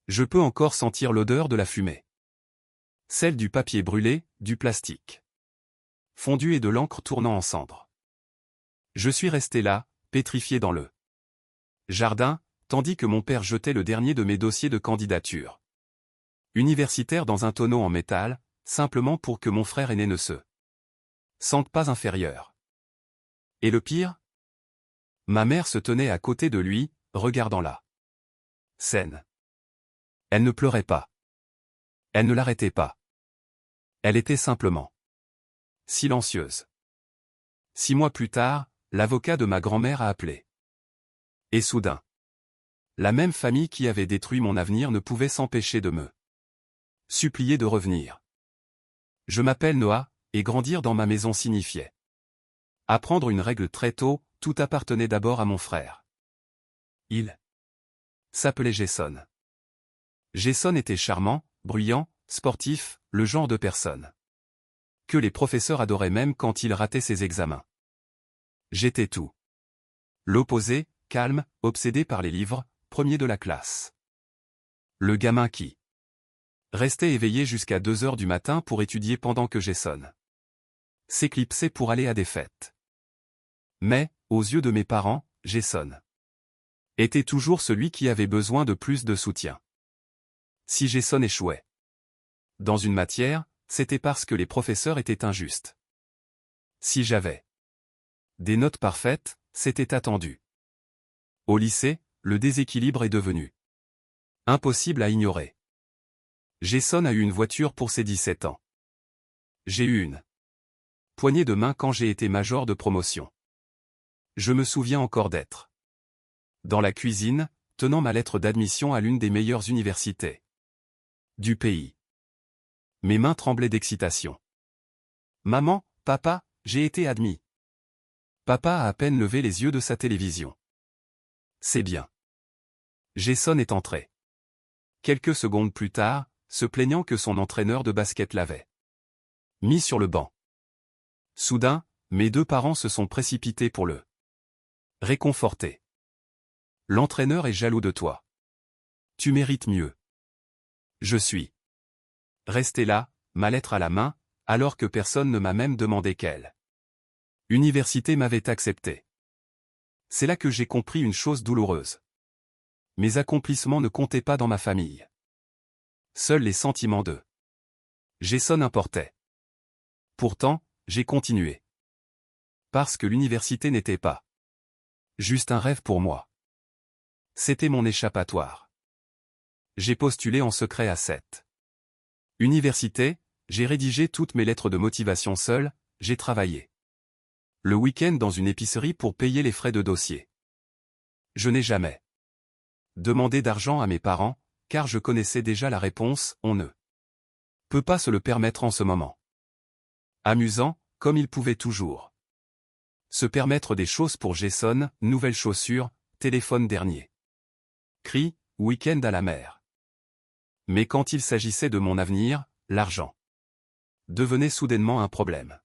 Je peux encore sentir l'odeur de la fumée. Celle du papier brûlé, du plastique fondu et de l'encre tournant en cendres. Je suis resté là, pétrifié dans le jardin, tandis que mon père jetait le dernier de mes dossiers de candidature universitaire dans un tonneau en métal, simplement pour que mon frère aîné ne se sente pas inférieur. Et le pire? Ma mère se tenait à côté de lui, regardant la scène. Elle ne pleurait pas. Elle ne l'arrêtait pas. Elle était simplement silencieuse. 6 mois plus tard, l'avocat de ma grand-mère a appelé. Et soudain, la même famille qui avait détruit mon avenir ne pouvait s'empêcher de me supplier de revenir. Je m'appelle Noah, et grandir dans ma maison signifiait apprendre une règle très tôt, tout appartenait d'abord à mon frère. Il s'appelait Jason. Jason était charmant, bruyant, sportif, le genre de personne que les professeurs adoraient même quand il ratait ses examens. J'étais tout l'opposé, calme, obsédé par les livres, premier de la classe. Le gamin qui restait éveillé jusqu'à 2 heures du matin pour étudier pendant que Jason s'éclipsait pour aller à des fêtes. Mais, aux yeux de mes parents, Jason était toujours celui qui avait besoin de plus de soutien. Si Jason échouait dans une matière, c'était parce que les professeurs étaient injustes. Si j'avais des notes parfaites, c'était attendu. Au lycée, le déséquilibre est devenu impossible à ignorer. Jason a eu une voiture pour ses 17 ans. J'ai eu une poignée de main quand j'ai été major de promotion. Je me souviens encore d'être dans la cuisine, tenant ma lettre d'admission à l'une des meilleures universités du pays. Mes mains tremblaient d'excitation. Maman, papa, j'ai été admis. Papa a à peine levé les yeux de sa télévision. C'est bien. Jason est entré. Quelques secondes plus tard, se plaignant que son entraîneur de basket l'avait mis sur le banc. Soudain, mes 2 parents se sont précipités pour le réconforter. L'entraîneur est jaloux de toi. Tu mérites mieux. Je suis resté là, ma lettre à la main, alors que personne ne m'a même demandé quelle université m'avait accepté. C'est là que j'ai compris une chose douloureuse. Mes accomplissements ne comptaient pas dans ma famille. Seuls les sentiments de Jason importaient. Pourtant, j'ai continué. Parce que l'université n'était pas juste un rêve pour moi. C'était mon échappatoire. J'ai postulé en secret à cette université, j'ai rédigé toutes mes lettres de motivation seul, j'ai travaillé le week-end dans une épicerie pour payer les frais de dossier. Je n'ai jamais demandé d'argent à mes parents, car je connaissais déjà la réponse, on ne peut pas se le permettre en ce moment. Amusant, comme il pouvait toujours se permettre des choses pour Jason, nouvelles chaussures, téléphone dernier cri, week-end à la mer. Mais quand il s'agissait de mon avenir, l'argent devenait soudainement un problème.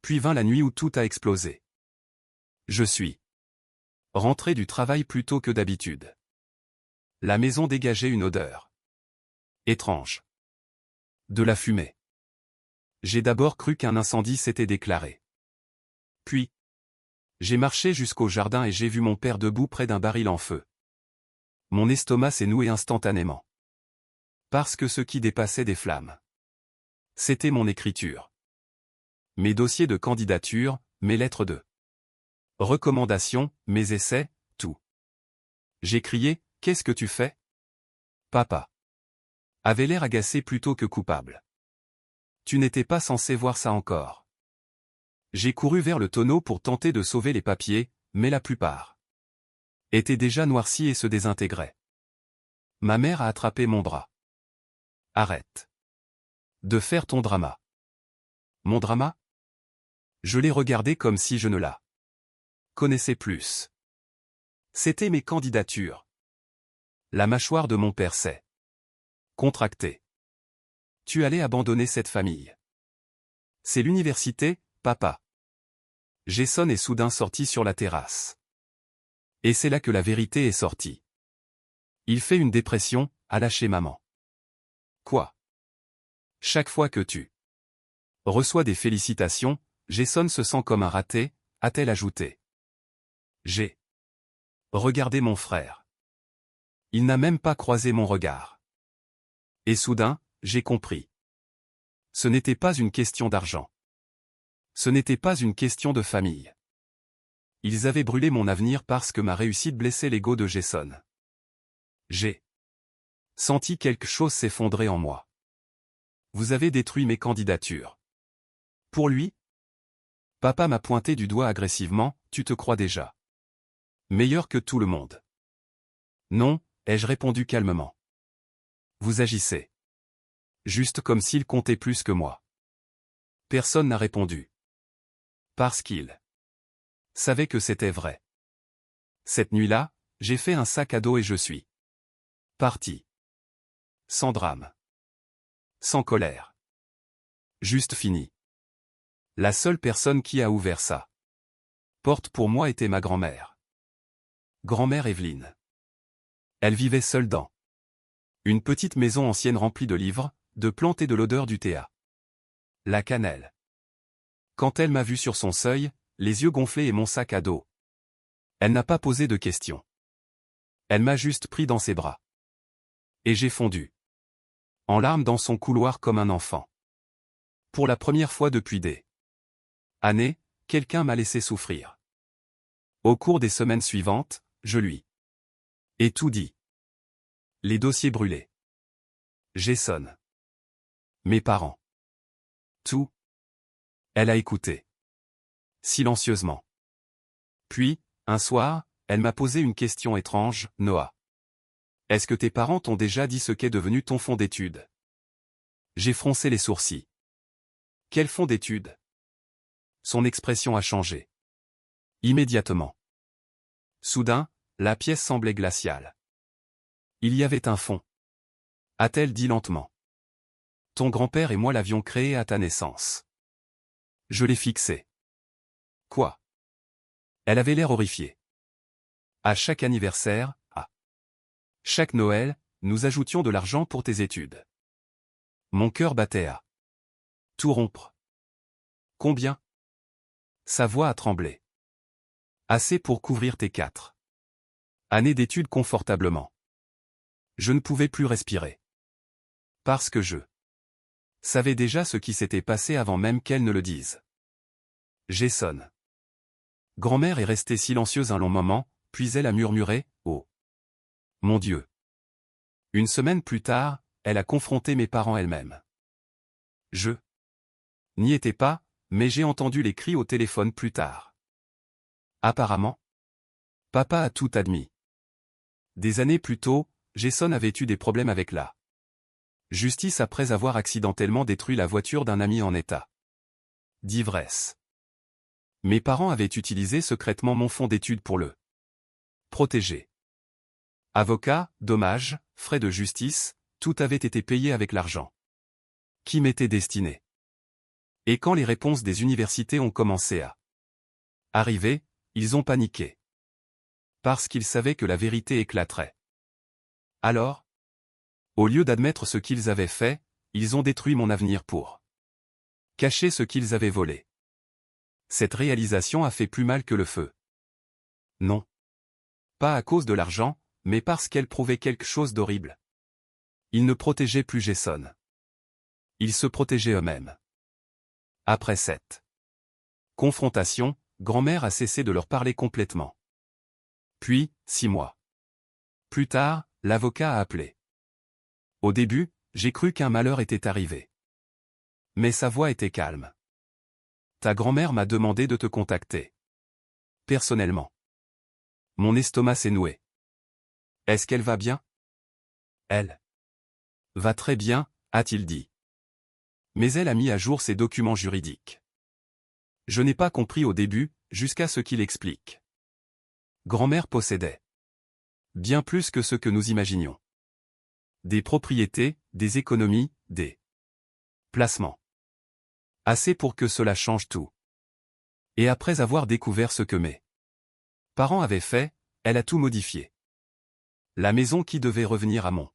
Puis vint la nuit où tout a explosé. Je suis rentré du travail plus tôt que d'habitude. La maison dégageait une odeur étrange. De la fumée. J'ai d'abord cru qu'un incendie s'était déclaré. Puis, j'ai marché jusqu'au jardin et j'ai vu mon père debout près d'un baril en feu. Mon estomac s'est noué instantanément. Parce que ce qui dépassait des flammes, c'était mon écriture. Mes dossiers de candidature, mes lettres de recommandation, mes essais, tout. J'ai crié, « Qu'est-ce que tu fais ? » Papa avait l'air agacé plutôt que coupable. Tu n'étais pas censé voir ça encore. J'ai couru vers le tonneau pour tenter de sauver les papiers, mais la plupart étaient déjà noircis et se désintégraient. Ma mère a attrapé mon bras. Arrête de faire ton drama. Mon drama ? Je l'ai regardé comme si je ne la connaissais plus. C'était mes candidatures. La mâchoire de mon père s'est contractée. Tu allais abandonner cette famille. C'est l'université, papa. Jason est soudain sorti sur la terrasse. Et c'est là que la vérité est sortie. Il fait une dépression, a lâché maman. Quoi? Chaque fois que tu reçois des félicitations, Jason se sent comme un raté, a-t-elle ajouté. J'ai regardé mon frère. Il n'a même pas croisé mon regard. Et soudain, j'ai compris. Ce n'était pas une question d'argent. Ce n'était pas une question de famille. Ils avaient brûlé mon avenir parce que ma réussite blessait l'ego de Jason. J'ai senti quelque chose s'effondrer en moi. Vous avez détruit mes candidatures. Pour lui? Papa m'a pointé du doigt agressivement, tu te crois déjà meilleur que tout le monde. Non, ai-je répondu calmement. Vous agissez juste comme s'il comptait plus que moi. Personne n'a répondu. Parce qu'il savait que c'était vrai. Cette nuit-là, j'ai fait un sac à dos et je suis parti. Sans drame. Sans colère. Juste fini. La seule personne qui a ouvert ça porte pour moi était ma grand-mère. Grand-mère Evelyne. Elle vivait seule dans une petite maison ancienne remplie de livres, de plantes et de l'odeur du théâtre. La cannelle. Quand elle m'a vu sur son seuil, les yeux gonflés et mon sac à dos. Elle n'a pas posé de questions. Elle m'a juste pris dans ses bras. Et j'ai fondu. En larmes dans son couloir comme un enfant. Pour la première fois depuis des années, quelqu'un m'a laissé souffrir. Au cours des semaines suivantes, je lui ai tout dit. Les dossiers brûlés. Jason. Mes parents. Tout. Elle a écouté. Silencieusement. Puis, un soir, elle m'a posé une question étrange, Noah. Est-ce que tes parents t'ont déjà dit ce qu'est devenu ton fonds d'études? J'ai froncé les sourcils. Quel fonds d'études? Son expression a changé. Immédiatement. Soudain, la pièce semblait glaciale. Il y avait un fond. A-t-elle dit lentement. Ton grand-père et moi l'avions créé à ta naissance. Je l'ai fixé. Quoi? Elle avait l'air horrifiée. À chaque anniversaire, à chaque Noël, nous ajoutions de l'argent pour tes études. Mon cœur battait à tout rompre. Combien? Sa voix a tremblé. Assez pour couvrir tes 4 années d'études confortablement. Je ne pouvais plus respirer. Parce que je savais déjà ce qui s'était passé avant même qu'elle ne le dise. Jason. Grand-mère est restée silencieuse un long moment, puis elle a murmuré, « Oh mon Dieu !» Une semaine plus tard, elle a confronté mes parents elle-même. Je n'y étais pas, mais j'ai entendu les cris au téléphone plus tard. Apparemment, papa a tout admis. Des années plus tôt, Jason avait eu des problèmes avec la justice après avoir accidentellement détruit la voiture d'un ami en état d'ivresse. Mes parents avaient utilisé secrètement mon fonds d'études pour le protéger. Avocat, dommages, frais de justice, tout avait été payé avec l'argent qui m'était destiné. Et quand les réponses des universités ont commencé à arriver, ils ont paniqué. Parce qu'ils savaient que la vérité éclaterait. Alors, au lieu d'admettre ce qu'ils avaient fait, ils ont détruit mon avenir pour cacher ce qu'ils avaient volé. Cette réalisation a fait plus mal que le feu. Non. Pas à cause de l'argent, mais parce qu'elle prouvait quelque chose d'horrible. Ils ne protégeaient plus Jason. Ils se protégeaient eux-mêmes. Après cette confrontation, grand-mère a cessé de leur parler complètement. Puis, 6 mois plus tard, l'avocat a appelé. Au début, j'ai cru qu'un malheur était arrivé. Mais sa voix était calme. Ta grand-mère m'a demandé de te contacter. Personnellement. Mon estomac s'est noué. Est-ce qu'elle va bien? Elle va très bien, a-t-il dit. Mais elle a mis à jour ses documents juridiques. Je n'ai pas compris au début, jusqu'à ce qu'il explique. Grand-mère possédait bien plus que ce que nous imaginions. Des propriétés, des économies, des placements. Assez pour que cela change tout. Et après avoir découvert ce que mes parents avaient fait, elle a tout modifié. La maison qui devait revenir à mon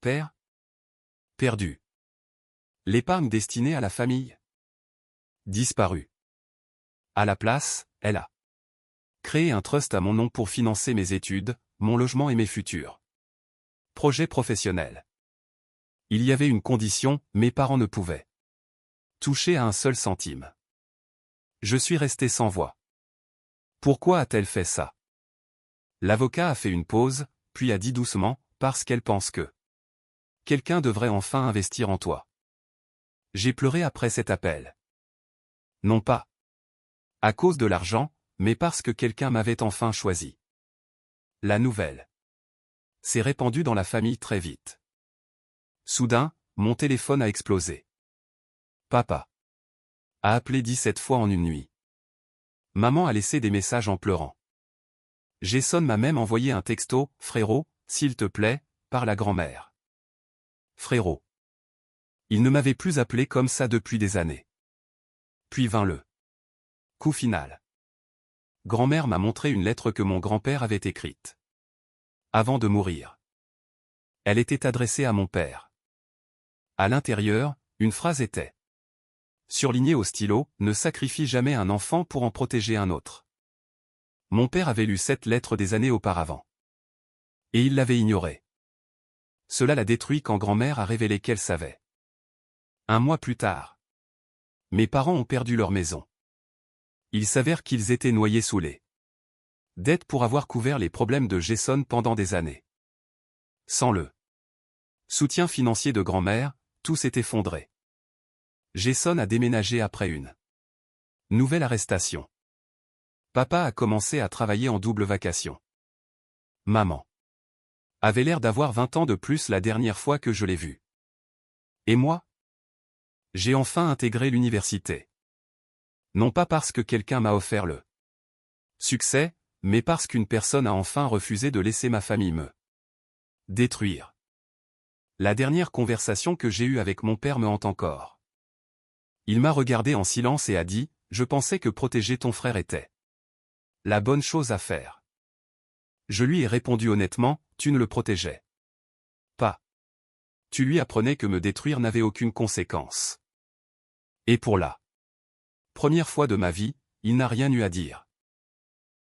père? Perdu. L'épargne destinée à la famille? Disparue. À la place, elle a créé un trust à mon nom pour financer mes études, mon logement et mes futurs projets professionnels. Il y avait une condition, mes parents ne pouvaient toucher à un seul centime. Je suis resté sans voix. Pourquoi a-t-elle fait ça? L'avocat a fait une pause, puis a dit doucement, parce qu'elle pense que quelqu'un devrait enfin investir en toi. J'ai pleuré après cet appel. Non pas à cause de l'argent, mais parce que quelqu'un m'avait enfin choisi. La nouvelle s'est répandue dans la famille très vite. Soudain, mon téléphone a explosé. Papa a appelé 17 fois en une nuit. Maman a laissé des messages en pleurant. Jason m'a même envoyé un texto, frérot, s'il te plaît, par la grand-mère. Frérot. Il ne m'avait plus appelé comme ça depuis des années. Puis vint le coup final. Grand-mère m'a montré une lettre que mon grand-père avait écrite avant de mourir. Elle était adressée à mon père. À l'intérieur, une phrase était surlignée au stylo, ne sacrifie jamais un enfant pour en protéger un autre. Mon père avait lu cette lettre des années auparavant. Et il l'avait ignorée. Cela l'a détruit quand grand-mère a révélé qu'elle savait. Un mois plus tard, mes parents ont perdu leur maison. Il s'avère qu'ils étaient noyés sous les dettes pour avoir couvert les problèmes de Jason pendant des années. Sans le soutien financier de grand-mère, tout s'est effondré. Jason a déménagé après une nouvelle arrestation. Papa a commencé à travailler en double vacation. Maman avait l'air d'avoir 20 ans de plus la dernière fois que je l'ai vue. Et moi? J'ai enfin intégré l'université. Non pas parce que quelqu'un m'a offert le succès, mais parce qu'une personne a enfin refusé de laisser ma famille me détruire. La dernière conversation que j'ai eue avec mon père me hante encore. Il m'a regardé en silence et a dit, je pensais que protéger ton frère était la bonne chose à faire. Je lui ai répondu honnêtement, tu ne le protégeais pas. Tu lui apprenais que me détruire n'avait aucune conséquence. Et pour la première fois de ma vie, il n'a rien eu à dire.